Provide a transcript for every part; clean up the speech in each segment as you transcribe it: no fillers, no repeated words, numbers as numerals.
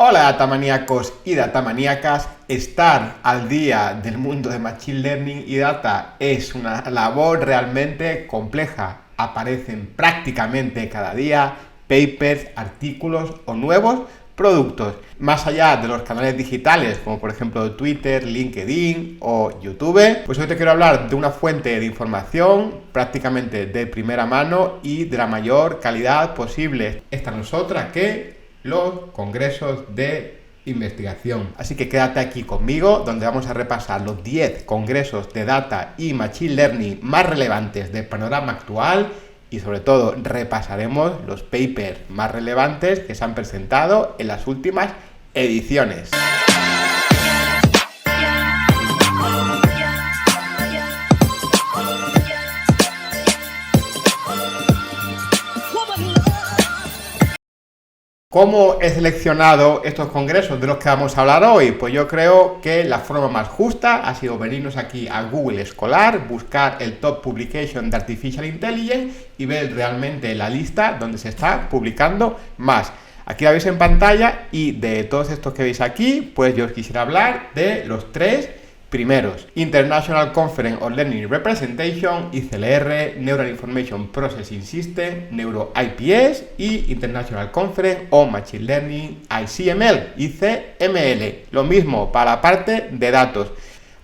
Hola datamaníacos y datamaníacas, estar al día del mundo de Machine Learning y Data es una labor realmente compleja. Aparecen prácticamente cada día papers, artículos o nuevos productos. Más allá de los canales digitales, como por ejemplo Twitter, LinkedIn o YouTube, pues hoy te quiero hablar de una fuente de información prácticamente de primera mano y de la mayor calidad posible. Esta no es otra que los congresos de investigación. Así que quédate aquí conmigo, donde vamos a repasar los 10 congresos de Data y Machine Learning más relevantes del panorama actual y sobre todo repasaremos los papers más relevantes que se han presentado en las últimas ediciones. ¿Cómo he seleccionado estos congresos de los que vamos a hablar hoy? Pues yo creo que la forma más justa ha sido venirnos aquí a Google Escolar, buscar el Top Publication de Artificial Intelligence y ver realmente la lista donde se está publicando más. Aquí la veis en pantalla y de todos estos que veis aquí, pues yo os quisiera hablar de los tres primeros: International Conference on Learning Representation, ICLR, Neural Information Processing System, NeuroIPS y International Conference on Machine Learning, ICML, ICML. Lo mismo para la parte de datos.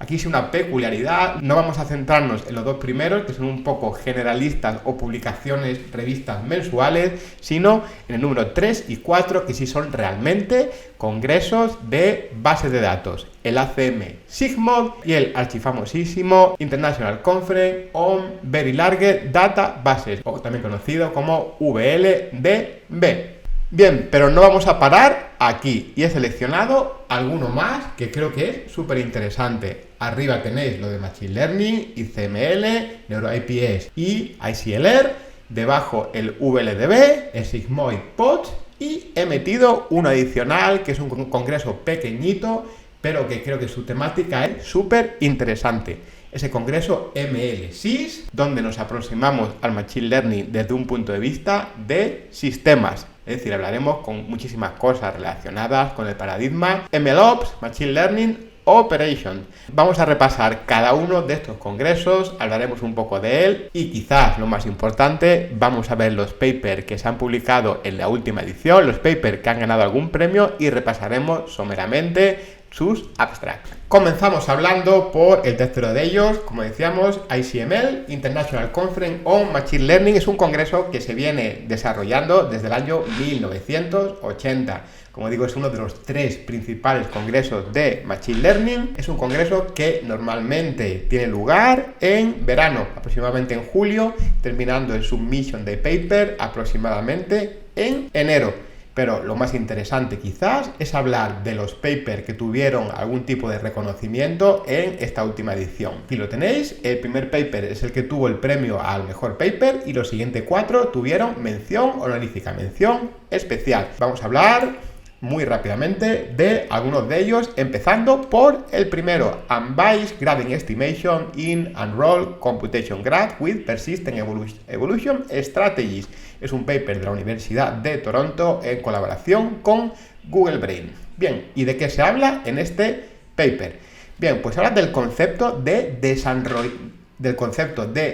Aquí sí una peculiaridad, no vamos a centrarnos en los dos primeros, que son un poco generalistas o publicaciones, revistas mensuales, sino en el número 3 y 4, que sí son realmente congresos de bases de datos. El ACM SIGMOD y el archifamosísimo International Conference on Very Large Databases, o también conocido como VLDB. Bien, pero no vamos a parar aquí y he seleccionado alguno más que creo que es súper interesante. Arriba tenéis lo de Machine Learning, ICML, NeuroIPS y ICLR. Debajo el VLDB, el Sigmoid PODS y he metido uno adicional que es un congreso pequeñito, pero que creo que su temática es súper interesante. Ese congreso MLSIS, donde nos aproximamos al Machine Learning desde un punto de vista de sistemas. Es decir, hablaremos con muchísimas cosas relacionadas con el paradigma MLOps, Machine Learning Operations. Vamos a repasar cada uno de estos congresos, hablaremos un poco de él y quizás lo más importante, vamos a ver los papers que se han publicado en la última edición, los papers que han ganado algún premio y repasaremos someramente sus abstracts. Comenzamos hablando por el tercero de ellos, como decíamos, ICML, International Conference on Machine Learning. Es un congreso que se viene desarrollando desde el año 1980. Como digo, es uno de los tres principales congresos de Machine Learning. Es un congreso que normalmente tiene lugar en verano, aproximadamente en julio, terminando el Submission Day Paper aproximadamente en enero. Pero lo más interesante quizás es hablar de los papers que tuvieron algún tipo de reconocimiento en esta última edición. Aquí lo tenéis, el primer paper es el que tuvo el premio al mejor paper y los siguientes 4 tuvieron mención honorífica, mención especial. Vamos a hablar muy rápidamente de algunos de ellos, empezando por el primero, Unbiased Grading Estimation in Unrolled Computation Graph with Persistent Evolution Strategies. Es un paper de la Universidad de Toronto en colaboración con Google Brain. Bien, ¿y de qué se habla en este paper? Bien, pues habla del concepto de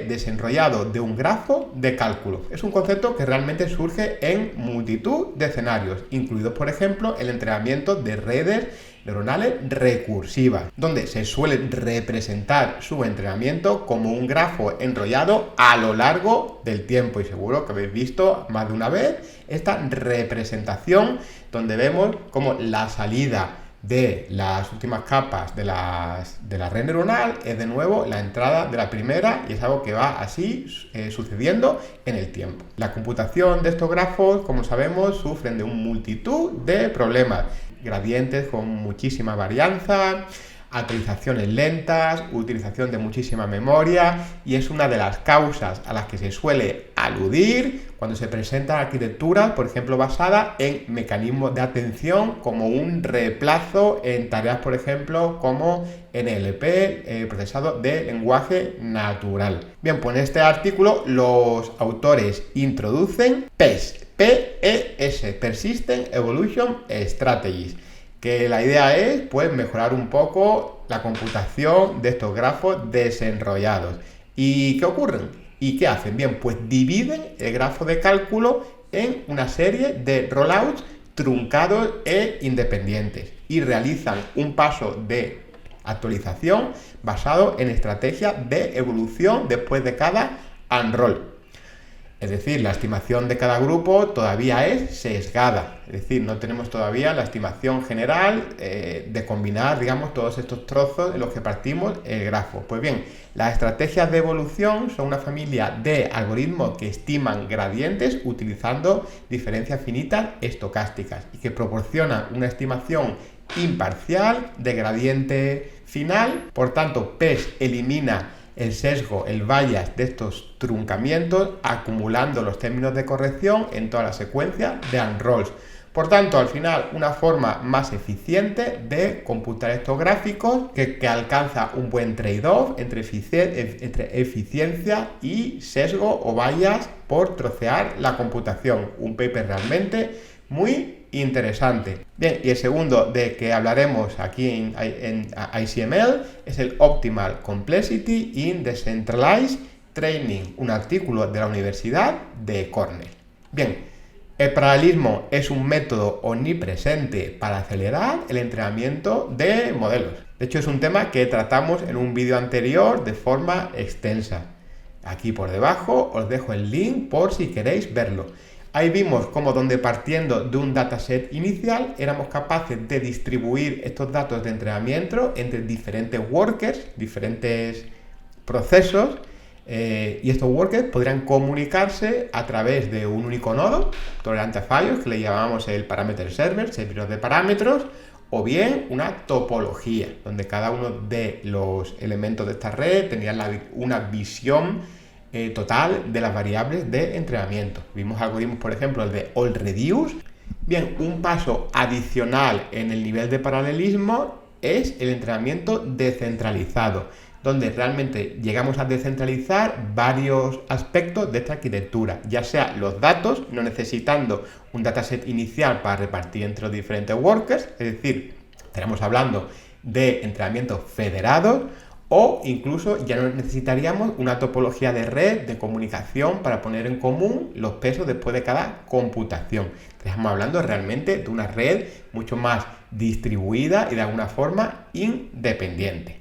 desenrollado de un grafo de cálculo. Es un concepto que realmente surge en multitud de escenarios, incluidos por ejemplo el entrenamiento de redes neuronales recursivas, donde se suele representar su entrenamiento como un grafo enrollado a lo largo del tiempo, y seguro que habéis visto más de una vez esta representación donde vemos como la salida de las últimas capas de la red neuronal es de nuevo la entrada de la primera, y es algo que va así sucediendo en el tiempo. La computación de estos grafos, como sabemos, sufren de una multitud de problemas, gradientes con muchísima varianza, actualizaciones lentas, utilización de muchísima memoria, y es una de las causas a las que se suele aludir cuando se presentan arquitecturas, por ejemplo, basadas en mecanismos de atención como un reemplazo en tareas, por ejemplo, como NLP, procesado de lenguaje natural. Bien, pues en este artículo los autores introducen PES, PES, Persistent Evolution Strategies, que la idea es pues mejorar un poco la computación de estos grafos desenrollados. ¿Y qué ocurren? ¿Y qué hacen? Bien, pues dividen el grafo de cálculo en una serie de rollouts truncados e independientes y realizan un paso de actualización basado en estrategias de evolución después de cada unroll. Es decir, la estimación de cada grupo todavía es sesgada, es decir, no tenemos todavía la estimación general de combinar, digamos, todos estos trozos en los que partimos el grafo. Pues bien, las estrategias de evolución son una familia de algoritmos que estiman gradientes utilizando diferencias finitas estocásticas y que proporcionan una estimación imparcial de gradiente final. Por tanto, PES elimina el sesgo, el bias de estos truncamientos, acumulando los términos de corrección en toda la secuencia de unrolls. Por tanto, al final, una forma más eficiente de computar estos gráficos que alcanza un buen trade-off entre eficiencia y sesgo o bias por trocear la computación. Un paper realmente muy interesante. Bien, y el segundo de que hablaremos aquí en ICML es el Optimal Complexity in Decentralized Training, un artículo de la Universidad de Cornell. Bien, el paralelismo es un método omnipresente para acelerar el entrenamiento de modelos. De hecho, es un tema que tratamos en un vídeo anterior de forma extensa. Aquí por debajo os dejo el link por si queréis verlo. Ahí vimos cómo donde partiendo de un dataset inicial éramos capaces de distribuir estos datos de entrenamiento entre diferentes workers, diferentes procesos, y estos workers podrían comunicarse a través de un único nodo, tolerante a fallos, que le llamamos el parameter server, servidor de parámetros, o bien una topología, donde cada uno de los elementos de esta red tenía una visión total de las variables de entrenamiento. Vimos algoritmos, por ejemplo, el de AllReduce. Bien, un paso adicional en el nivel de paralelismo es el entrenamiento descentralizado, donde realmente llegamos a descentralizar varios aspectos de esta arquitectura, ya sea los datos, no necesitando un dataset inicial para repartir entre los diferentes workers, es decir, estaremos hablando de entrenamiento federado, o incluso ya no necesitaríamos una topología de red de comunicación para poner en común los pesos después de cada computación. Estamos hablando realmente de una red mucho más distribuida y de alguna forma independiente,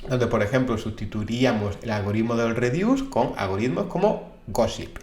donde por ejemplo sustituiríamos el algoritmo de AllReduce con algoritmos como Gossip.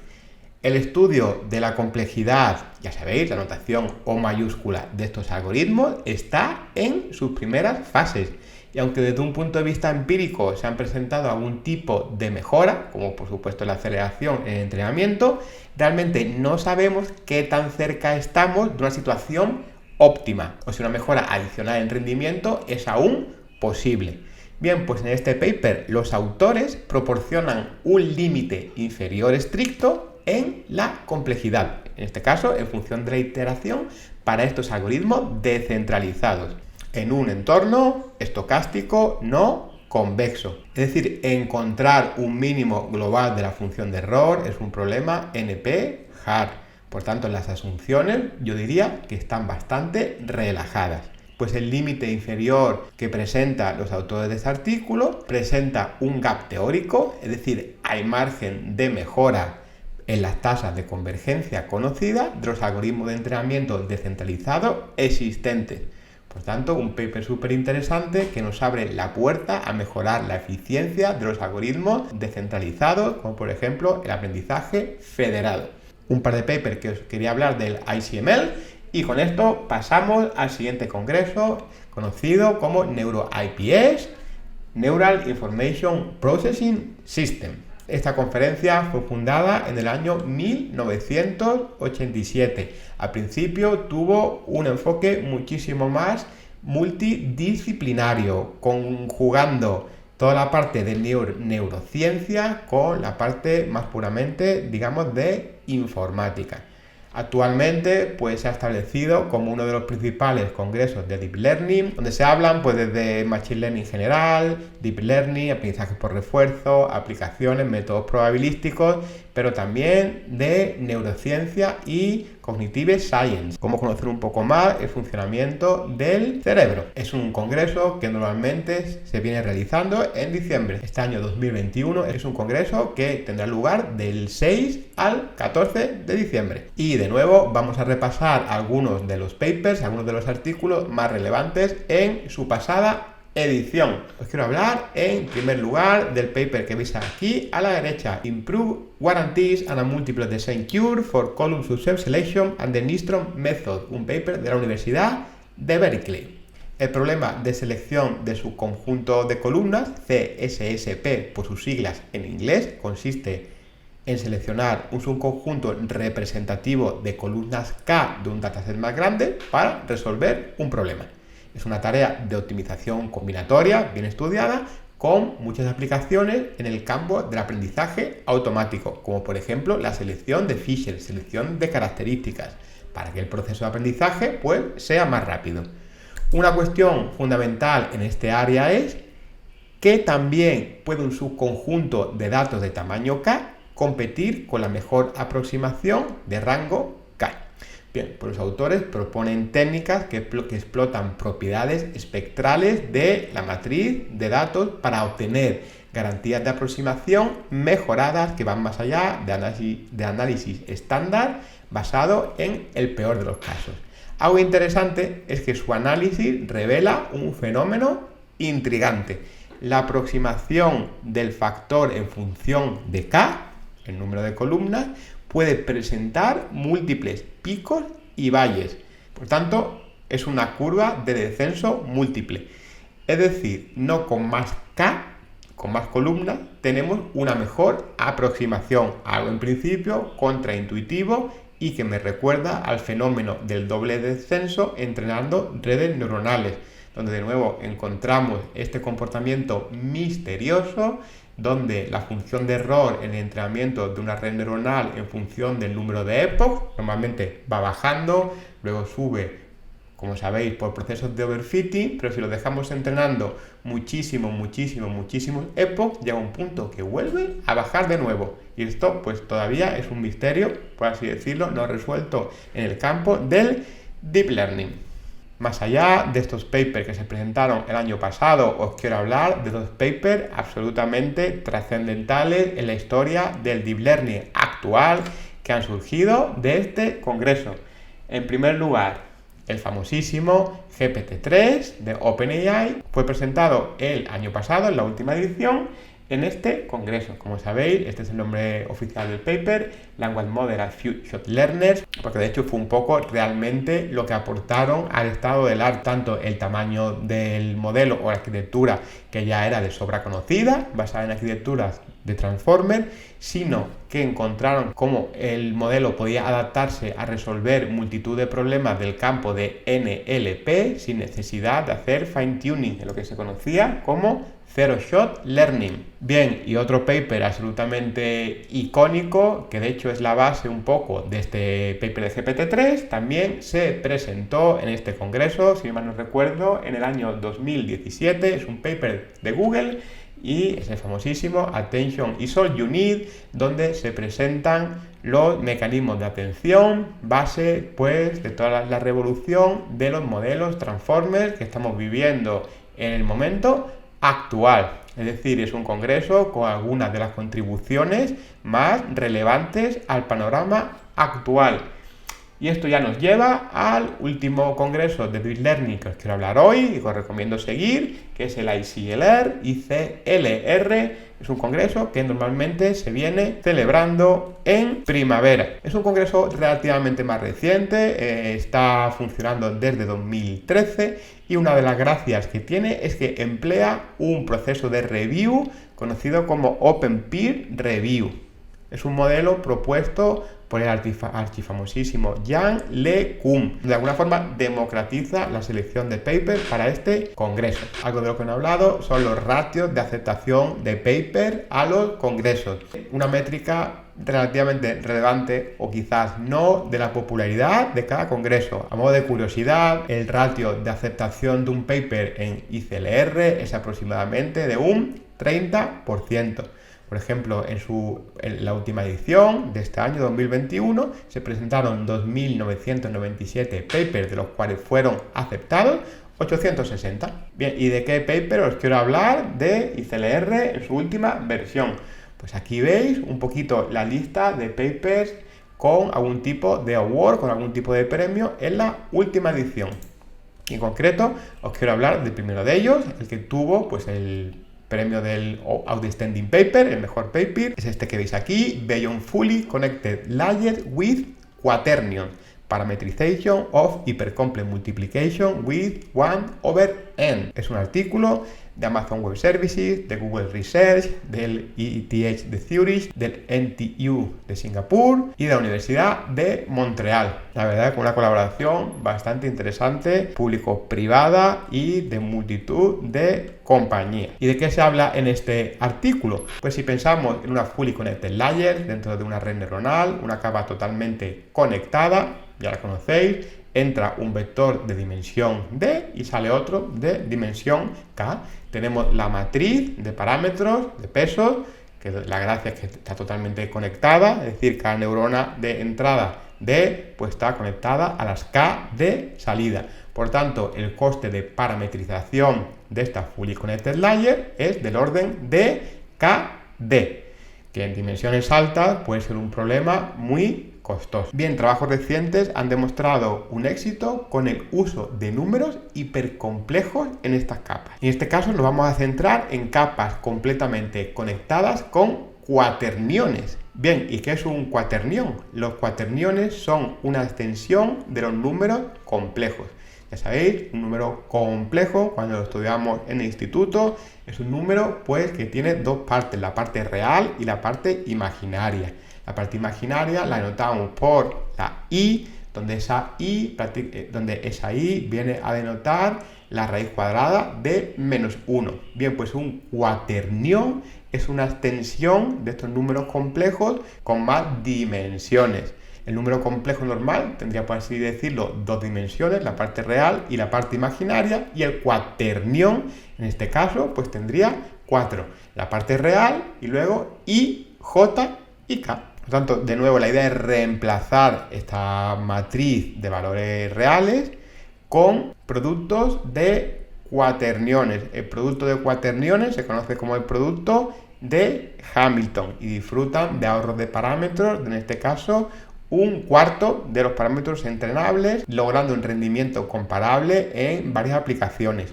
El estudio de la complejidad, ya sabéis, la notación O mayúscula de estos algoritmos está en sus primeras fases. Y aunque desde un punto de vista empírico se han presentado algún tipo de mejora, como por supuesto la aceleración en el entrenamiento, realmente no sabemos qué tan cerca estamos de una situación óptima, o si una mejora adicional en rendimiento es aún posible. Bien, pues en este paper los autores proporcionan un límite inferior estricto en la complejidad, en este caso en función de la iteración para estos algoritmos descentralizados, en un entorno estocástico no convexo. Es decir, encontrar un mínimo global de la función de error es un problema NP-hard. Por tanto, las asunciones yo diría que están bastante relajadas. Pues el límite inferior que presentan los autores de este artículo presenta un gap teórico, es decir, hay margen de mejora en las tasas de convergencia conocidas de los algoritmos de entrenamiento descentralizados existentes. Por tanto, un paper súper interesante que nos abre la puerta a mejorar la eficiencia de los algoritmos descentralizados, como por ejemplo el aprendizaje federado. Un par de papers que os quería hablar del ICML, y con esto pasamos al siguiente congreso, conocido como NeuroIPS, Neural Information Processing System. Esta conferencia fue fundada en el año 1987. Al principio tuvo un enfoque muchísimo más multidisciplinario, conjugando toda la parte de neurociencia con la parte más puramente, digamos, de informática. Actualmente pues se ha establecido como uno de los principales congresos de Deep Learning, donde se hablan pues desde Machine Learning general, Deep Learning, aprendizaje por refuerzo, aplicaciones, métodos probabilísticos, pero también de neurociencia y Cognitive Science, cómo conocer un poco más el funcionamiento del cerebro. Es un congreso que normalmente se viene realizando en diciembre. Este año 2021 es un congreso que tendrá lugar del 6 al 14 de diciembre. Y de nuevo vamos a repasar algunos de los papers, algunos de los artículos más relevantes en su pasada edición. Os quiero hablar en primer lugar del paper que veis aquí a la derecha, Improve Guarantees and a Multiple Design Cure for Column Success Selection and the Nystrom Method, un paper de la Universidad de Berkeley. El problema de selección de su conjunto de columnas, CSSP por sus siglas en inglés, consiste en seleccionar un subconjunto representativo de columnas K de un dataset más grande para resolver un problema. Es una tarea de optimización combinatoria bien estudiada con muchas aplicaciones en el campo del aprendizaje automático, como por ejemplo la selección de Fisher, selección de características, para que el proceso de aprendizaje pues sea más rápido. Una cuestión fundamental en este área es que también puede un subconjunto de datos de tamaño K competir con la mejor aproximación de rango K. Bien, pues los autores proponen técnicas que explotan propiedades espectrales de la matriz de datos para obtener garantías de aproximación mejoradas que van más allá de análisis estándar basado en el peor de los casos. Algo interesante es que su análisis revela un fenómeno intrigante. La aproximación del factor en función de K, el número de columnas, puede presentar múltiples picos y valles. Por tanto, es una curva de descenso múltiple. Es decir, no con más K, con más columnas, tenemos una mejor aproximación. Algo en principio contraintuitivo y que me recuerda al fenómeno del doble descenso entrenando redes neuronales, donde de nuevo encontramos este comportamiento misterioso donde la función de error en el entrenamiento de una red neuronal en función del número de epochs normalmente va bajando, luego sube, como sabéis, por procesos de overfitting, pero si lo dejamos entrenando muchísimos epochs, llega un punto que vuelve a bajar de nuevo. Y esto pues todavía es un misterio, por así decirlo, no resuelto en el campo del Deep Learning. Más allá de estos papers que se presentaron el año pasado, os quiero hablar de dos papers absolutamente trascendentales en la historia del Deep Learning actual que han surgido de este congreso. En primer lugar, el famosísimo GPT-3 de OpenAI fue presentado el año pasado, en la última edición, en este congreso. Como sabéis, este es el nombre oficial del paper, Language Model and Few Shot Learners, porque de hecho fue un poco realmente lo que aportaron al estado del arte, tanto el tamaño del modelo o la arquitectura, que ya era de sobra conocida, basada en arquitecturas de Transformer, sino que encontraron cómo el modelo podía adaptarse a resolver multitud de problemas del campo de NLP sin necesidad de hacer fine-tuning, en lo que se conocía como Zero Shot Learning. Bien, y otro paper absolutamente icónico, que de hecho es la base un poco de este paper de GPT-3, también se presentó en este congreso, si mal no recuerdo, en el año 2017, es un paper de Google, y es el famosísimo Attention is All You Need, donde se presentan los mecanismos de atención, base pues de toda la revolución de los modelos Transformers que estamos viviendo en el momento actual. Es decir, es un congreso con algunas de las contribuciones más relevantes al panorama actual. Y esto ya nos lleva al último congreso de Deep Learning que os quiero hablar hoy y que os recomiendo seguir, que es el ICLR. Es un congreso que normalmente se viene celebrando en primavera. Es un congreso relativamente más reciente, está funcionando desde 2013 y una de las gracias que tiene es que emplea un proceso de review conocido como Open Peer Review. Es un modelo propuesto por el archifamosísimo Jan LeCun. De alguna forma democratiza la selección de papers para este congreso. Algo de lo que no he hablado son los ratios de aceptación de paper a los congresos. Una métrica relativamente relevante o quizás no de la popularidad de cada congreso. A modo de curiosidad, el ratio de aceptación de un paper en ICLR es aproximadamente de un 30%. Por ejemplo, en la última edición de este año 2021 se presentaron 2.997 papers, de los cuales fueron aceptados 860. Bien, ¿y de qué paper os quiero hablar? De ICLR en su última versión. Pues aquí veis un poquito la lista de papers con algún tipo de award, con algún tipo de premio en la última edición. En concreto, os quiero hablar del primero de ellos, el que tuvo pues el premio del Outstanding Paper, el mejor paper, es este que veis aquí, Beyond Fully Connected Layers with Quaternion, Parametrization of Hypercomplex Multiplication with 1/n. Es un artículo de Amazon Web Services, de Google Research, del ETH de Zurich, del NTU de Singapur y de la Universidad de Montreal. La verdad es que una colaboración bastante interesante, público-privada y de multitud de compañías. ¿Y de qué se habla en este artículo? Pues si pensamos en una Fully Connected Layer dentro de una red neuronal, una capa totalmente conectada, ya la conocéis, entra un vector de dimensión D y sale otro de dimensión K. Tenemos la matriz de parámetros, de pesos, que la gracia es que está totalmente conectada, es decir, cada neurona de entrada D pues está conectada a las K de salida. Por tanto, el coste de parametrización de esta Fully Connected Layer es del orden de KD, que en dimensiones altas puede ser un problema muy costoso. Bien, trabajos recientes han demostrado un éxito con el uso de números hipercomplejos en estas capas. En este caso nos vamos a centrar en capas completamente conectadas con cuaterniones. Bien, ¿y qué es un cuaternión? Los cuaterniones son una extensión de los números complejos. Ya sabéis, un número complejo, cuando lo estudiamos en el instituto, es un número pues que tiene dos partes, la parte real y la parte imaginaria. La parte imaginaria la denotamos por la i, donde esa i viene a denotar la raíz cuadrada de -1. Bien, pues un cuaternión es una extensión de estos números complejos con más dimensiones. El número complejo normal tendría, por así decirlo, dos dimensiones, la parte real y la parte imaginaria, y el cuaternión, en este caso, pues tendría 4. La parte real y luego i, j y k. Por tanto, de nuevo, la idea es reemplazar esta matriz de valores reales con productos de cuaterniones. El producto de cuaterniones se conoce como el producto de Hamilton y disfrutan de ahorros de parámetros, en este caso, un cuarto de los parámetros entrenables, logrando un rendimiento comparable en varias aplicaciones.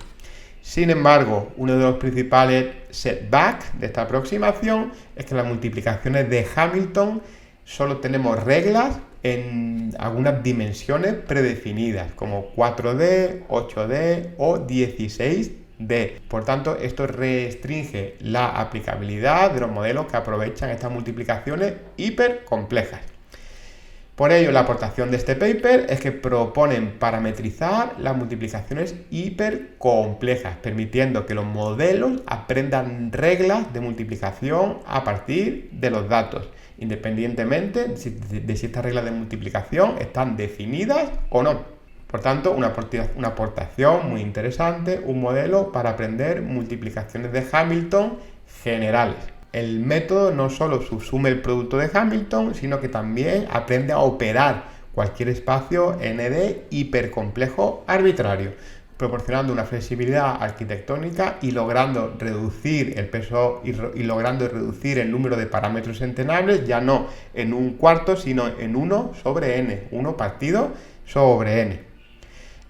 Sin embargo, uno de los principales setbacks de esta aproximación es que las multiplicaciones de Hamilton solo tenemos reglas en algunas dimensiones predefinidas, como 4D, 8D o 16D. Por tanto, esto restringe la aplicabilidad de los modelos que aprovechan estas multiplicaciones hipercomplejas. Por ello, la aportación de este paper es que proponen parametrizar las multiplicaciones hipercomplejas, permitiendo que los modelos aprendan reglas de multiplicación a partir de los datos, independientemente de si estas reglas de multiplicación están definidas o no. Por tanto, una aportación muy interesante, un modelo para aprender multiplicaciones de Hamilton generales. El método no solo subsume el producto de Hamilton, sino que también aprende a operar cualquier espacio ND hipercomplejo arbitrario, proporcionando una flexibilidad arquitectónica y logrando reducir el peso y logrando reducir el número de parámetros entrenables, ya no en un cuarto, sino en 1 sobre n, 1 partido sobre n.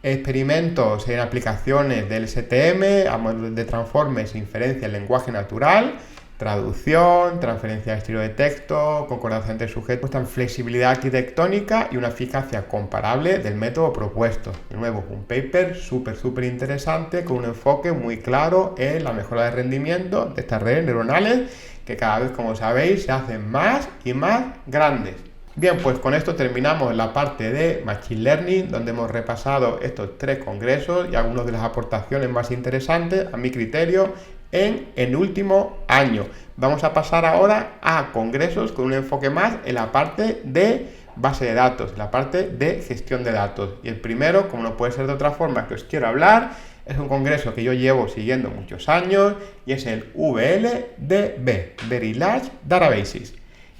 Experimentos en aplicaciones del STM, a modelos de transformes e inferencia en lenguaje natural, traducción, transferencia de estilo de texto, concordancia entre sujetos, muestran flexibilidad arquitectónica y una eficacia comparable del método propuesto. De nuevo, un paper súper interesante con un enfoque muy claro en la mejora de rendimiento de estas redes neuronales que cada vez, como sabéis, se hacen más y más grandes. Bien, pues con esto terminamos la parte de Machine Learning, donde hemos repasado estos 3 congresos y algunas de las aportaciones más interesantes, a mi criterio, en el último año. Vamos a pasar ahora a congresos con un enfoque más en la parte de base de datos, la parte de gestión de datos. Y el primero, como no puede ser de otra forma que os quiero hablar, es un congreso que yo llevo siguiendo muchos años y es el VLDB, Very Large Databases,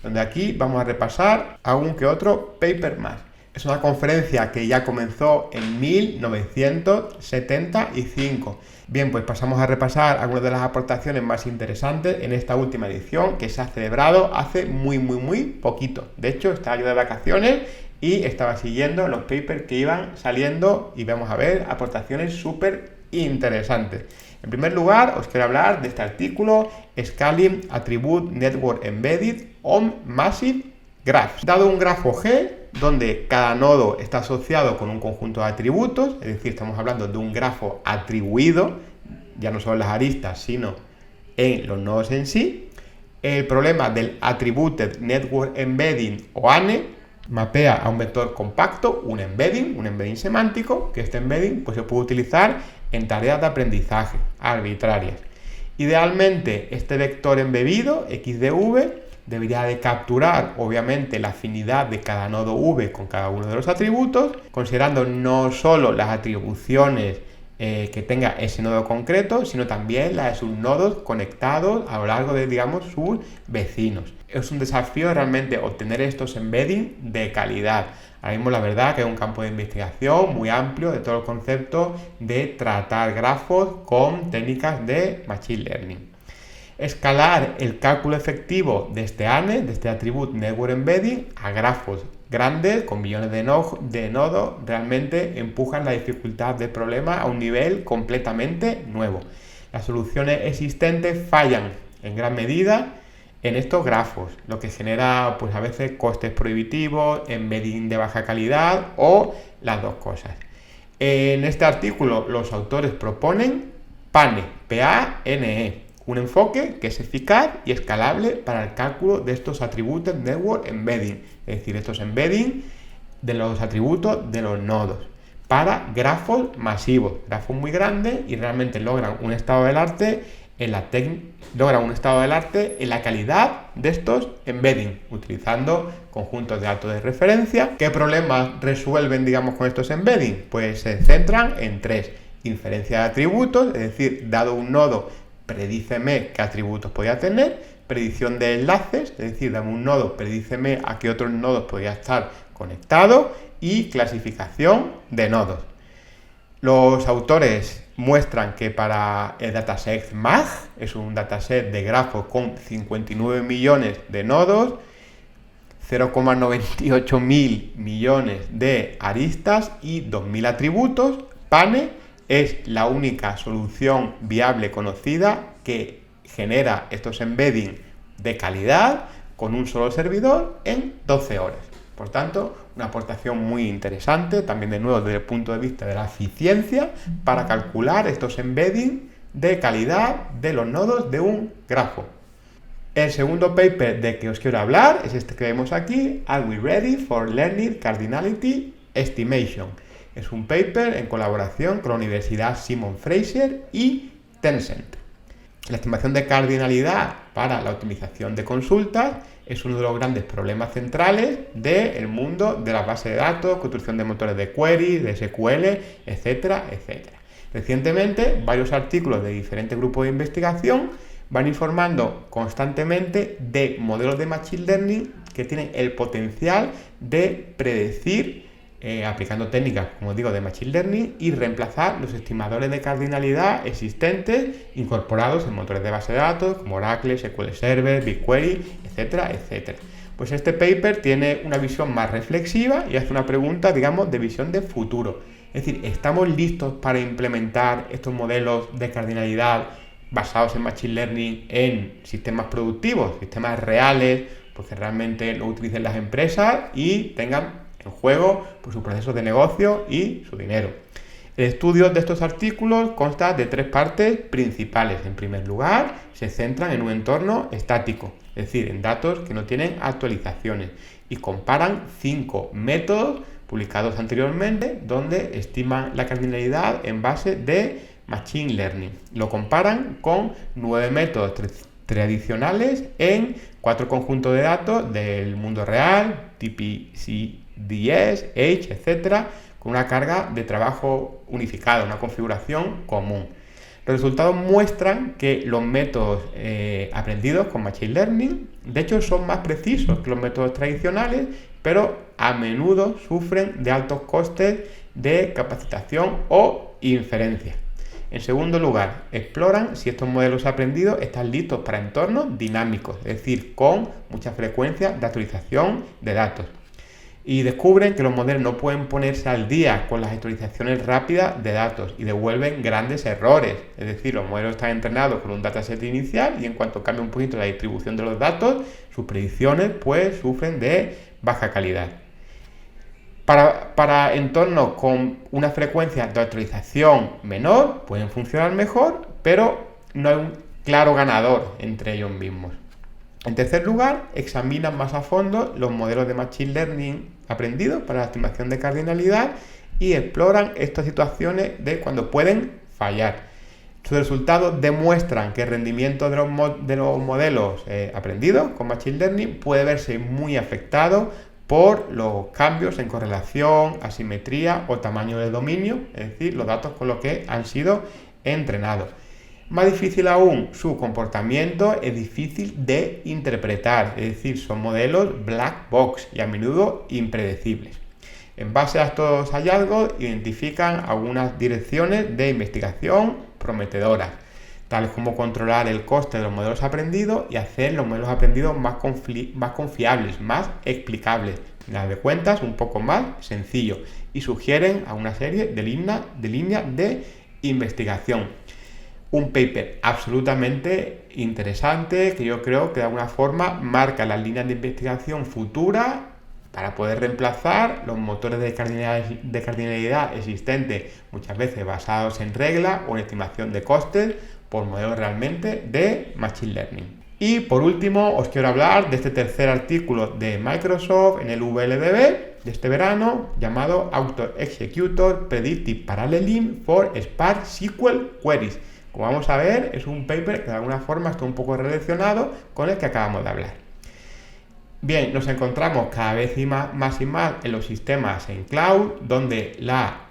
donde aquí vamos a repasar algún que otro paper más. Es una conferencia que ya comenzó en 1975. Bien, pues pasamos a repasar algunas de las aportaciones más interesantes en esta última edición que se ha celebrado hace muy poquito. De hecho, estaba yo de vacaciones y estaba siguiendo los papers que iban saliendo y vamos a ver aportaciones súper interesantes. En primer lugar, os quiero hablar de este artículo, Scaling Attribute Network Embedded on Massive Graphs. Dado un grafo G, donde cada nodo está asociado con un conjunto de atributos, es decir, estamos hablando de un grafo atribuido, ya no solo en las aristas, sino en los nodos en sí. El problema del Attributed Network Embedding o ANE mapea a un vector compacto, un embedding semántico, que este embedding pues, se puede utilizar en tareas de aprendizaje arbitrarias. Idealmente, este vector embebido, XDV, debería de capturar, obviamente, la afinidad de cada nodo V con cada uno de los atributos, considerando no solo las atribuciones que tenga ese nodo concreto, sino también las de sus nodos conectados a lo largo de, digamos, sus vecinos. Es un desafío realmente obtener estos embedding de calidad. Ahora mismo la verdad que es un campo de investigación muy amplio de todo el concepto de tratar grafos con técnicas de Machine Learning. Escalar el cálculo efectivo de este ANE, de este Attribute Network Embedding, a grafos grandes con millones de nodos, realmente empujan la dificultad del problema a un nivel completamente nuevo. Las soluciones existentes fallan en gran medida en estos grafos, lo que genera pues a veces costes prohibitivos, embedding de baja calidad o las dos cosas. En este artículo los autores proponen PANE, P-A-N-E, un enfoque que es eficaz y escalable para el cálculo de estos Attributed Network Embedding, es decir, estos embedding de los atributos de los nodos, para grafos masivos, grafos muy grandes y realmente logran un estado del arte en la calidad de estos embedding, utilizando conjuntos de datos de referencia. ¿Qué problemas resuelven, digamos, con estos embedding? Pues se centran en 3. Inferencia de atributos, es decir, dado un nodo, predíceme qué atributos podría tener. Predicción de enlaces, es decir, dame un nodo, predíceme a qué otros nodos podría estar conectado. Y clasificación de nodos. Los autores muestran que para el dataset MAG, es un dataset de grafos con 59 millones de nodos, 0,98 mil millones de aristas y 2.000 atributos, PANE es la única solución viable conocida que genera estos embedding de calidad con un solo servidor en 12 horas. Por tanto, una aportación muy interesante, también de nuevo desde el punto de vista de la eficiencia, para calcular estos embedding de calidad de los nodos de un grafo. El segundo paper de que os quiero hablar es este que vemos aquí, Are We Ready for Learning Cardinality Estimation? Es un paper en colaboración con la Universidad Simon Fraser y Tencent. La estimación de cardinalidad para la optimización de consultas es uno de los grandes problemas centrales del mundo de las bases de datos, construcción de motores de query, de SQL, etcétera, etcétera. Recientemente, varios artículos de diferentes grupos de investigación van informando constantemente de modelos de Machine Learning que tienen el potencial de predecir, aplicando técnicas, como digo, de Machine Learning y reemplazar los estimadores de cardinalidad existentes incorporados en motores de base de datos como Oracle, SQL Server, BigQuery, etcétera, etcétera. Pues este paper tiene una visión más reflexiva y hace una pregunta, digamos, de visión de futuro. Es decir, ¿estamos listos para implementar estos modelos de cardinalidad basados en Machine Learning en sistemas productivos, sistemas reales, porque realmente lo utilicen las empresas y tengan en juego por sus procesos de negocio y su dinero? El estudio de estos artículos consta de 3 partes principales. En primer lugar, se centran en un entorno estático, es es decir, en datos que no tienen actualizaciones, y comparan 5 métodos publicados anteriormente donde estiman la cardinalidad en base de Machine Learning. Lo comparan con 9 métodos tradicionales en 4 conjuntos de datos del mundo real, TPCDS, H, etc., con una carga de trabajo unificada, una configuración común. Los resultados muestran que los métodos aprendidos con Machine Learning, de hecho, son más precisos que los métodos tradicionales, pero a menudo sufren de altos costes de capacitación o inferencia. En segundo lugar, exploran si estos modelos aprendidos están listos para entornos dinámicos, es decir, con mucha frecuencia de actualización de datos. Y descubren que los modelos no pueden ponerse al día con las actualizaciones rápidas de datos y devuelven grandes errores. Es decir, los modelos están entrenados con un dataset inicial y en cuanto cambia un poquito la distribución de los datos, sus predicciones pues sufren de baja calidad. Para entornos con una frecuencia de actualización menor pueden funcionar mejor, pero no hay un claro ganador entre ellos mismos. En tercer lugar, examinan más a fondo los modelos de Machine Learning aprendidos para la estimación de cardinalidad y exploran estas situaciones de cuando pueden fallar. Sus resultados demuestran que el rendimiento de los modelos aprendidos con Machine Learning puede verse muy afectado por los cambios en correlación, asimetría o tamaño de dominio, es decir, los datos con los que han sido entrenados. Más difícil aún, su comportamiento es difícil de interpretar, es decir, son modelos black box y a menudo impredecibles. En base a estos hallazgos, identifican algunas direcciones de investigación prometedoras, tales como controlar el coste de los modelos aprendidos y hacer los modelos aprendidos más confiables, más explicables, en las de cuentas un poco más sencillo, y sugieren a una serie de líneas de investigación. Un paper absolutamente interesante que yo creo que de alguna forma marca las líneas de investigación futuras para poder reemplazar los motores de cardinalidad existentes, muchas veces basados en reglas o en estimación de costes, por modelos realmente de Machine Learning. Y por último, os quiero hablar de este tercer artículo de Microsoft en el VLDB de este verano, llamado Auto Executor Predictive Parallelism for Sparse SQL Queries. Como vamos a ver, es un paper que de alguna forma está un poco relacionado con el que acabamos de hablar. Bien, nos encontramos cada vez más y más en los sistemas en cloud, donde la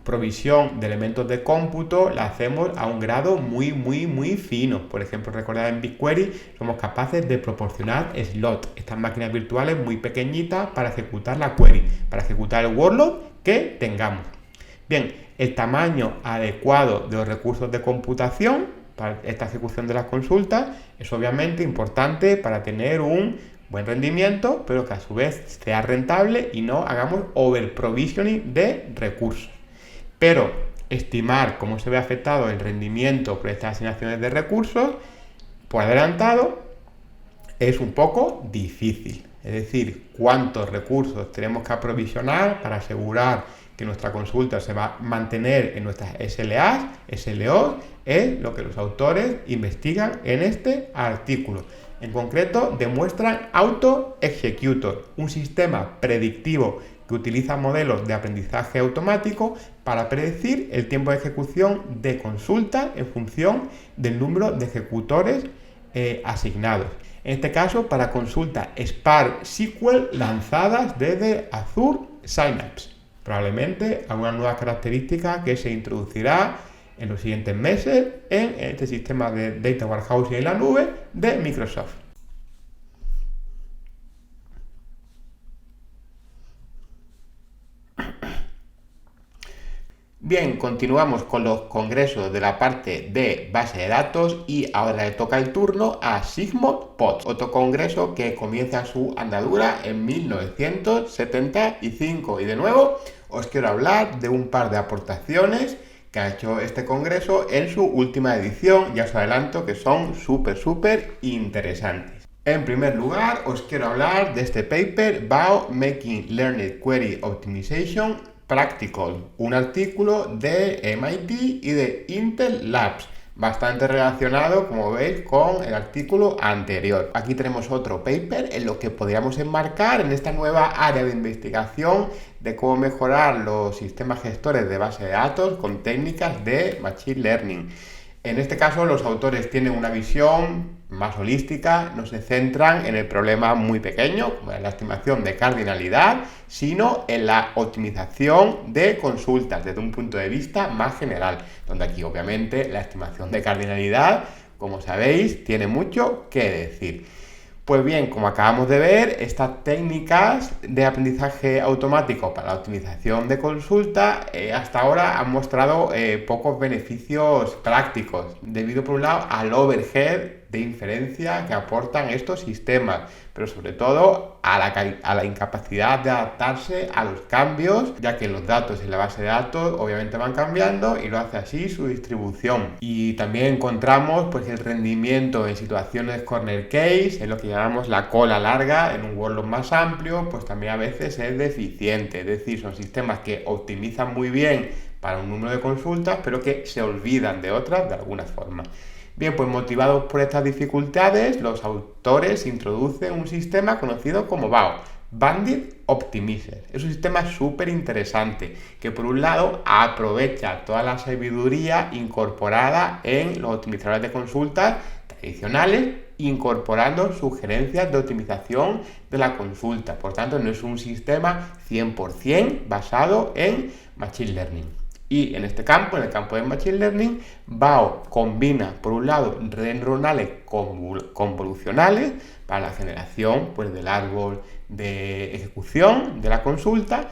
provisión de elementos de cómputo la hacemos a un grado muy fino. Por ejemplo, recordad en BigQuery somos capaces de proporcionar slots, estas máquinas virtuales muy pequeñitas para ejecutar la query, para ejecutar el workload que tengamos. Bien, el tamaño adecuado de los recursos de computación para esta ejecución de las consultas es obviamente importante para tener un buen rendimiento, pero que a su vez sea rentable y no hagamos overprovisioning de recursos. Pero estimar cómo se ve afectado el rendimiento por estas asignaciones de recursos, por adelantado, es un poco difícil. Es decir, cuántos recursos tenemos que aprovisionar para asegurar que nuestra consulta se va a mantener en nuestras SLAs, SLOs, es lo que los autores investigan en este artículo. En concreto, demuestran Auto Executor, un sistema predictivo que utiliza modelos de aprendizaje automático para predecir el tiempo de ejecución de consulta en función del número de ejecutores asignados. En este caso, para consultas Sparse SQL lanzadas desde Azure Synapse. Probablemente alguna nueva característica que se introducirá en los siguientes meses en este sistema de Data Warehousing en la nube de Microsoft. Bien, continuamos con los congresos de la parte de base de datos y ahora le toca el turno a SigmoPods, otro congreso que comienza su andadura en 1975. Y de nuevo os quiero hablar de un par de aportaciones que ha hecho este congreso en su última edición. Ya os adelanto que son súper interesantes. En primer lugar, os quiero hablar de este paper Bao Making Learned Query Optimization Practical, un artículo de MIT y de Intel Labs, bastante relacionado, como veis, con el artículo anterior. Aquí tenemos otro paper en lo que podríamos enmarcar en esta nueva área de investigación de cómo mejorar los sistemas gestores de base de datos con técnicas de Machine Learning. En este caso, los autores tienen una visión más holística, no se centran en el problema muy pequeño, como es la estimación de cardinalidad, sino en la optimización de consultas desde un punto de vista más general, donde aquí obviamente la estimación de cardinalidad, como sabéis, tiene mucho que decir. Pues bien, como acabamos de ver, estas técnicas de aprendizaje automático para la optimización de consulta hasta ahora han mostrado pocos beneficios prácticos, debido por un lado al overhead de inferencia que aportan estos sistemas, pero sobre todo a la incapacidad de adaptarse a los cambios, ya que los datos en la base de datos obviamente van cambiando y lo hace así su distribución. Y también encontramos pues el rendimiento en situaciones corner case, en lo que llamamos la cola larga, en un workload más amplio, pues también a veces es deficiente, es decir, son sistemas que optimizan muy bien para un número de consultas, pero que se olvidan de otras de alguna forma. Bien, pues motivados por estas dificultades, los autores introducen un sistema conocido como BAO, Bandit Optimizer. Es un sistema súper interesante que por un lado aprovecha toda la sabiduría incorporada en los optimizadores de consultas tradicionales, incorporando sugerencias de optimización de la consulta. Por tanto, no es un sistema 100% basado en Machine Learning. Y en este campo, en el campo de Machine Learning, BAO combina, por un lado, redes neuronales convolucionales para la generación pues, del árbol de ejecución de la consulta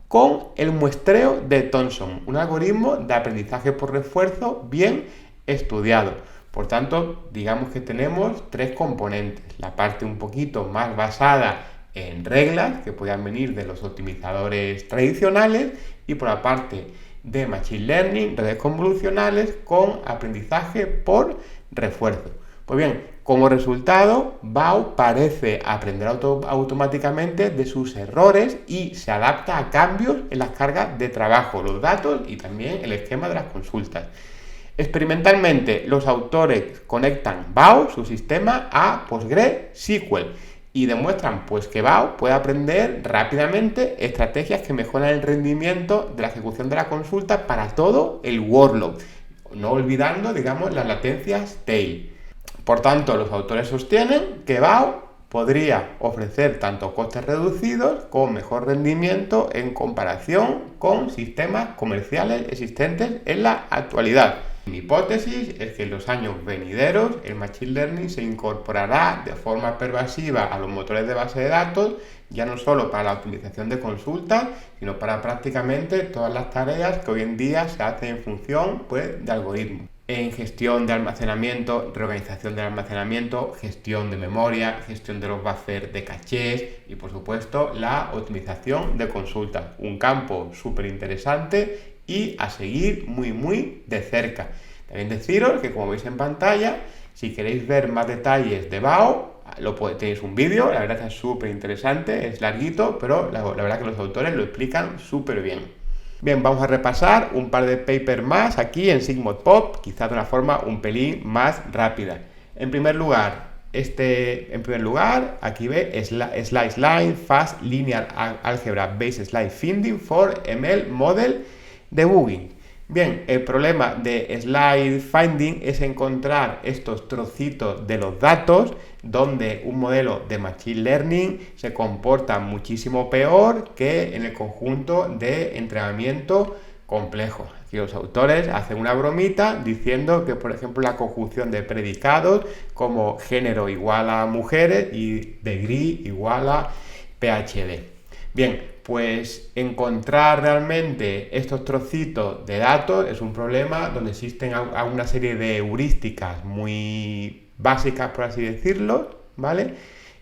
con el muestreo de Thomson, un algoritmo de aprendizaje por refuerzo bien estudiado. Por tanto, digamos que tenemos tres componentes. La parte un poquito más basada en reglas que puedan venir de los optimizadores tradicionales y por la parte de Machine Learning, redes convolucionales con aprendizaje por refuerzo. Pues bien, como resultado, BAO parece aprender automáticamente de sus errores y se adapta a cambios en las cargas de trabajo, los datos y también el esquema de las consultas. Experimentalmente, los autores conectan BAO, su sistema, a PostgreSQL y demuestran pues que BAO puede aprender rápidamente estrategias que mejoran el rendimiento de la ejecución de la consulta para todo el workload, no olvidando, digamos, las latencias tail. Por tanto, los autores sostienen que BAO podría ofrecer tanto costes reducidos con mejor rendimiento en comparación con sistemas comerciales existentes en la actualidad. Mi hipótesis es que en los años venideros el Machine Learning se incorporará de forma pervasiva a los motores de base de datos, ya no solo para la optimización de consultas, sino para prácticamente todas las tareas que hoy en día se hacen en función pues, de algoritmos. En gestión de almacenamiento, reorganización del almacenamiento, gestión de memoria, gestión de los buffers de cachés y por supuesto la optimización de consultas. Un campo súper interesante y a seguir muy de cerca. También deciros que como veis en pantalla, si queréis ver más detalles de BAO, tenéis un vídeo, la verdad que es súper interesante, es larguito, pero la verdad que los autores lo explican súper bien. Bien, vamos a repasar un par de papers más aquí en SigModPub, quizás de una forma un pelín más rápida. En primer lugar, aquí ve Slice Line Fast Linear Algebra Based Slide Finding for ML Model Debugging. Bien, el problema de slide finding es encontrar estos trocitos de los datos donde un modelo de Machine Learning se comporta muchísimo peor que en el conjunto de entrenamiento complejo. Aquí los autores hacen una bromita diciendo que, por ejemplo, la conjunción de predicados como género igual a mujeres y degree igual a PhD. Bien, pues encontrar realmente estos trocitos de datos es un problema donde existen una serie de heurísticas muy básicas, por así decirlo, ¿vale?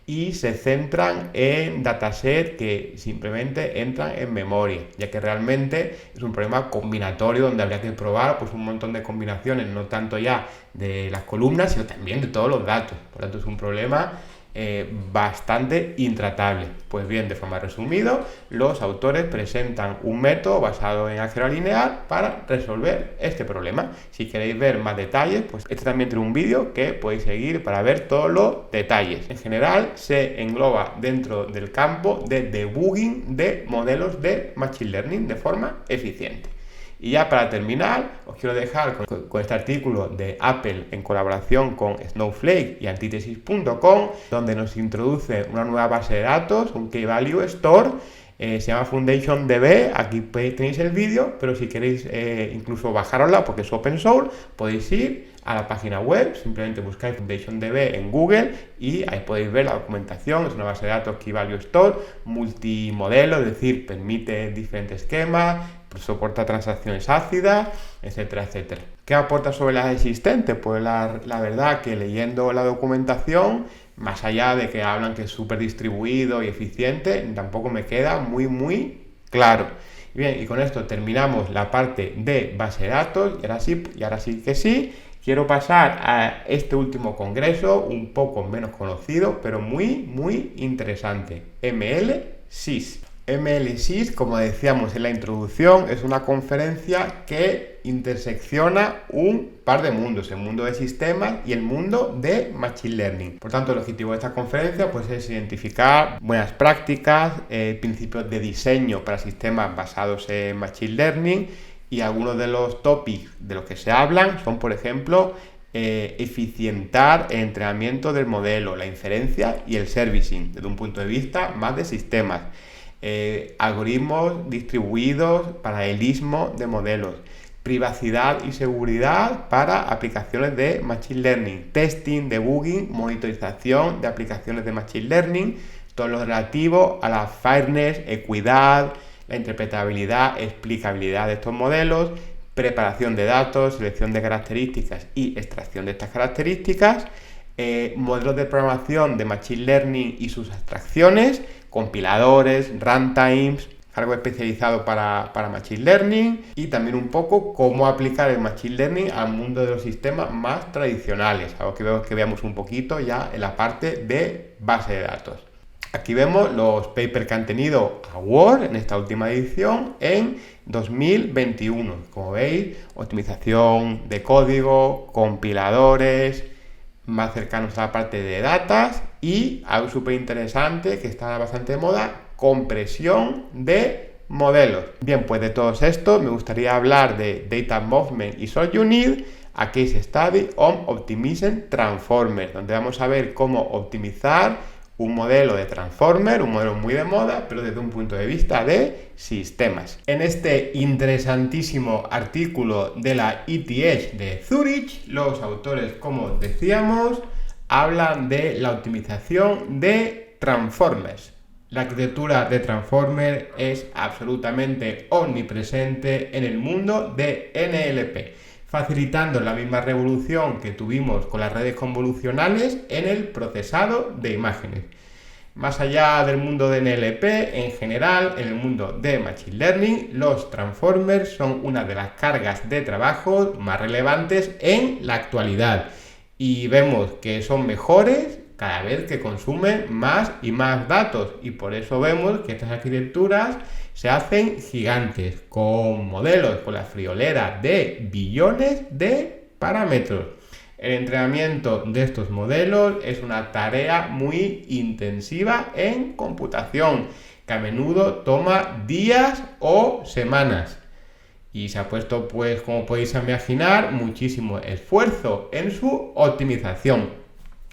Y se centran en datasets que simplemente entran en memoria, ya que realmente es un problema combinatorio donde habría que probar pues, un montón de combinaciones, no tanto ya de las columnas, sino también de todos los datos. Por lo tanto, es un problema bastante intratable. Pues bien, de forma resumida, los autores presentan un método basado en álgebra lineal para resolver este problema. Si queréis ver más detalles, pues este también tiene un vídeo que podéis seguir para ver todos los detalles. En general, se engloba dentro del campo de debugging de modelos de Machine Learning de forma eficiente. Y ya para terminar, os quiero dejar con este artículo de Apple en colaboración con Snowflake y Antithesis.com, donde nos introduce una nueva base de datos, un Key-Value Store, se llama FoundationDB. Aquí tenéis el vídeo, pero si queréis incluso bajárosla porque es open source, podéis ir a la página web, simplemente buscáis FoundationDB en Google y ahí podéis ver la documentación. Es una base de datos Key-Value Store, multimodelo, es decir, permite diferentes esquemas, soporta transacciones ácidas, etcétera, etcétera. ¿Qué aporta sobre las existentes? Pues la verdad que leyendo la documentación, más allá de que hablan que es súper distribuido y eficiente, tampoco me queda muy claro. Bien, y con esto terminamos la parte de base de datos y ahora sí que sí, quiero pasar a este último congreso, un poco menos conocido, pero muy interesante, MLSys. MLSys, como decíamos en la introducción, es una conferencia que intersecciona un par de mundos, el mundo de sistemas y el mundo de Machine Learning. Por tanto, el objetivo de esta conferencia pues, es identificar buenas prácticas, principios de diseño para sistemas basados en Machine Learning, y algunos de los topics de los que se hablan son, por ejemplo, eficientar el entrenamiento del modelo, la inferencia y el servicing, desde un punto de vista más de sistemas. Algoritmos distribuidos, paralelismo de modelos, privacidad y seguridad para aplicaciones de Machine Learning, testing, debugging, monitorización de aplicaciones de Machine Learning, todo lo relativo a la fairness, equidad, la interpretabilidad, explicabilidad de estos modelos, preparación de datos, selección de características y extracción de estas características, modelos de programación de Machine Learning y sus abstracciones, compiladores, runtimes, algo especializado para Machine Learning, y también un poco cómo aplicar el Machine Learning al mundo de los sistemas más tradicionales, algo que veamos un poquito ya en la parte de base de datos. Aquí vemos los papers que han tenido award en esta última edición en 2021. Como veis, optimización de código, compiladores, más cercanos a la parte de datas, y algo súper interesante que está bastante de moda, compresión de modelos. Bien, pues de todos estos me gustaría hablar de Data Movement y All You Need, a Case Study on Optimizing Transformers, donde vamos a ver cómo optimizar un modelo de Transformer, un modelo muy de moda, pero desde un punto de vista de sistemas. En este interesantísimo artículo de la ETH de Zurich, los autores, como decíamos, hablan de la optimización de Transformers. La arquitectura de Transformer es absolutamente omnipresente en el mundo de NLP, facilitando la misma revolución que tuvimos con las redes convolucionales en el procesado de imágenes. Más allá del mundo de NLP, en general, en el mundo de Machine Learning, los Transformers son una de las cargas de trabajo más relevantes en la actualidad. Y vemos que son mejores cada vez que consumen más y más datos. Y por eso vemos que estas arquitecturas se hacen gigantes, con modelos con la friolera de billones de parámetros. El entrenamiento de estos modelos es una tarea muy intensiva en computación, que a menudo toma días o semanas. Y se ha puesto, pues, como podéis imaginar, muchísimo esfuerzo en su optimización.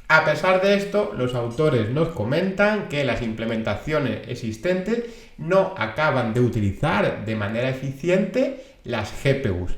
A pesar de esto, los autores nos comentan que las implementaciones existentes no acaban de utilizar de manera eficiente las GPUs.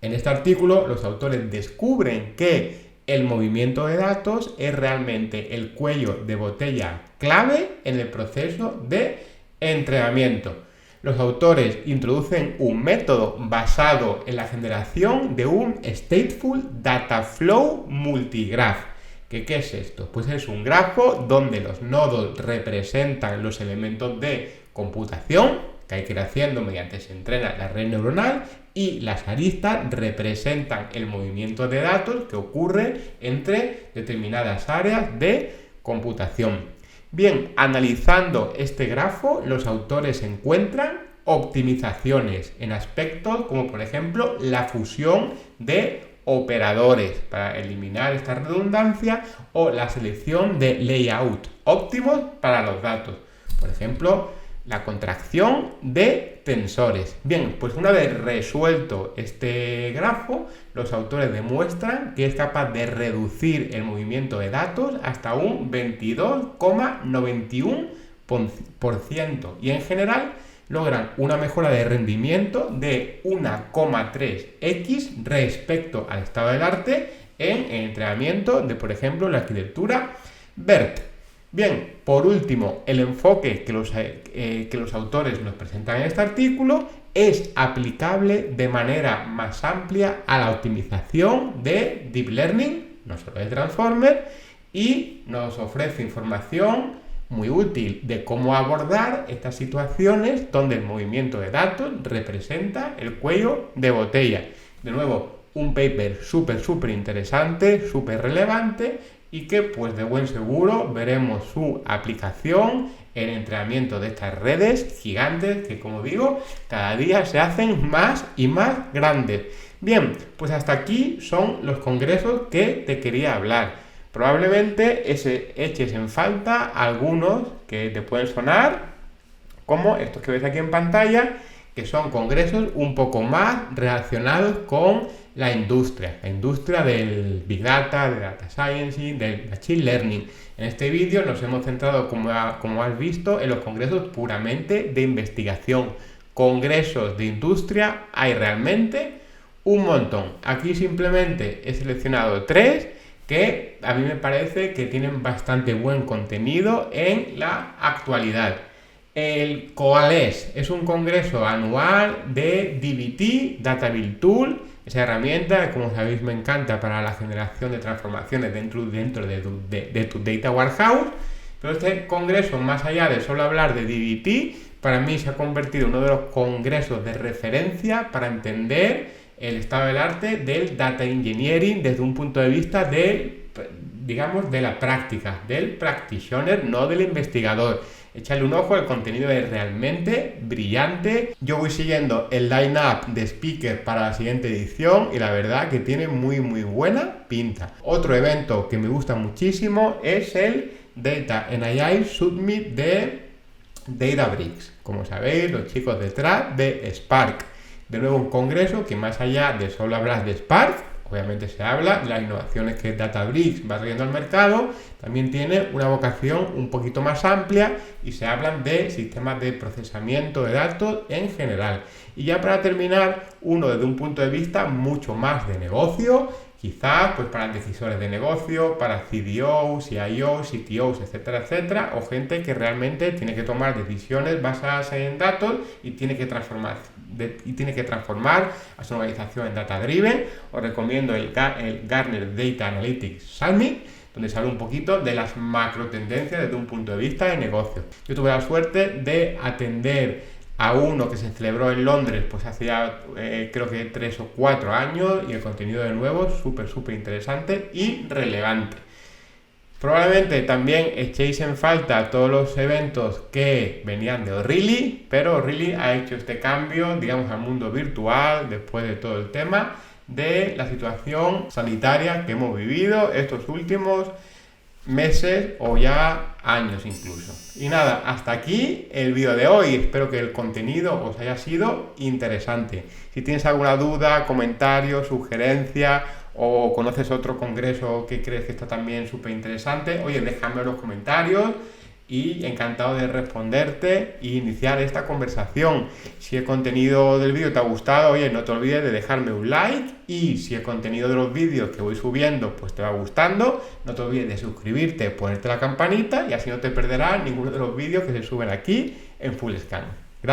En este artículo, los autores descubren que el movimiento de datos es realmente el cuello de botella clave en el proceso de entrenamiento. Los autores introducen un método basado en la generación de un Stateful Data Flow Multigraph. ¿Qué es esto? Pues es un grafo donde los nodos representan los elementos de computación que hay que ir haciendo mediante se entrena la red neuronal, y las aristas representan el movimiento de datos que ocurre entre determinadas áreas de computación. Bien, analizando este grafo, los autores encuentran optimizaciones en aspectos como por ejemplo la fusión de operadores para eliminar esta redundancia o la selección de layout óptimos para los datos. Por ejemplo, la contracción de tensores. Bien, pues una vez resuelto este grafo, los autores demuestran que es capaz de reducir el movimiento de datos hasta un 22,91% y en general logran una mejora de rendimiento de 1,3x respecto al estado del arte en el entrenamiento de, por ejemplo, la arquitectura BERT. Bien, por último, el enfoque que los autores nos presentan en este artículo es aplicable de manera más amplia a la optimización de Deep Learning, no solo de Transformer, y nos ofrece información muy útil de cómo abordar estas situaciones donde el movimiento de datos representa el cuello de botella. De nuevo, un paper súper interesante, súper relevante y que pues de buen seguro veremos su aplicación en el entrenamiento de estas redes gigantes que, como digo, cada día se hacen más y más grandes. Bien, pues hasta aquí son los congresos que te quería hablar. Probablemente eches en falta algunos que te pueden sonar, como estos que ves aquí en pantalla, que son congresos un poco más relacionados con la industria del Big Data, de Data Science, del Machine Learning. En este vídeo nos hemos centrado, como has visto, en los congresos puramente de investigación. Congresos de industria hay realmente un montón. Aquí simplemente he seleccionado 3 que a mí me parece que tienen bastante buen contenido en la actualidad. El Coalesce es un congreso anual de DBT, Data Build Tool, esa herramienta que, como sabéis, me encanta para la generación de transformaciones dentro de tu Data Warehouse. Pero este congreso, más allá de solo hablar de DBT, para mí se ha convertido en uno de los congresos de referencia para entender el estado del arte del Data Engineering desde un punto de vista de la práctica, del practitioner, no del investigador. Échale un ojo, el contenido es realmente brillante. Yo voy siguiendo el line-up de speakers para la siguiente edición y la verdad que tiene muy buena pinta. Otro evento que me gusta muchísimo es el Data and AI Summit de Databricks. Como sabéis, los chicos detrás de Spark. De nuevo, un congreso que, más allá de solo hablar de Spark, obviamente se habla de las innovaciones que Databricks va trayendo al mercado, también tiene una vocación un poquito más amplia y se hablan de sistemas de procesamiento de datos en general. Y ya para terminar, uno desde un punto de vista mucho más de negocio, quizás pues para decisores de negocio, para CDOs, CIOs, CTOs, etcétera, o gente que realmente tiene que tomar decisiones basadas en datos y tiene que transformar a su organización en Data Driven. Os recomiendo el Gartner Data Analytics Summit, donde se habla un poquito de las macro tendencias desde un punto de vista de negocio. Yo tuve la suerte de atender a uno que se celebró en Londres pues hace ya creo que 3 o 4 años y el contenido de nuevo súper interesante y relevante. Probablemente también echéis en falta todos los eventos que venían de O'Reilly, pero O'Reilly ha hecho este cambio, digamos, al mundo virtual después de todo el tema de la situación sanitaria que hemos vivido estos últimos meses o ya años incluso. Y nada, hasta aquí el vídeo de hoy. Espero que el contenido os haya sido interesante. Si tienes alguna duda, comentario, sugerencia o conoces otro congreso que crees que está también súper interesante, oye, déjame en los comentarios y encantado de responderte e iniciar esta conversación. Si el contenido del vídeo te ha gustado, oye, no te olvides de dejarme un like, y si el contenido de los vídeos que voy subiendo pues te va gustando, no te olvides de suscribirte, ponerte la campanita y así no te perderás ninguno de los vídeos que se suben aquí en Fullscan.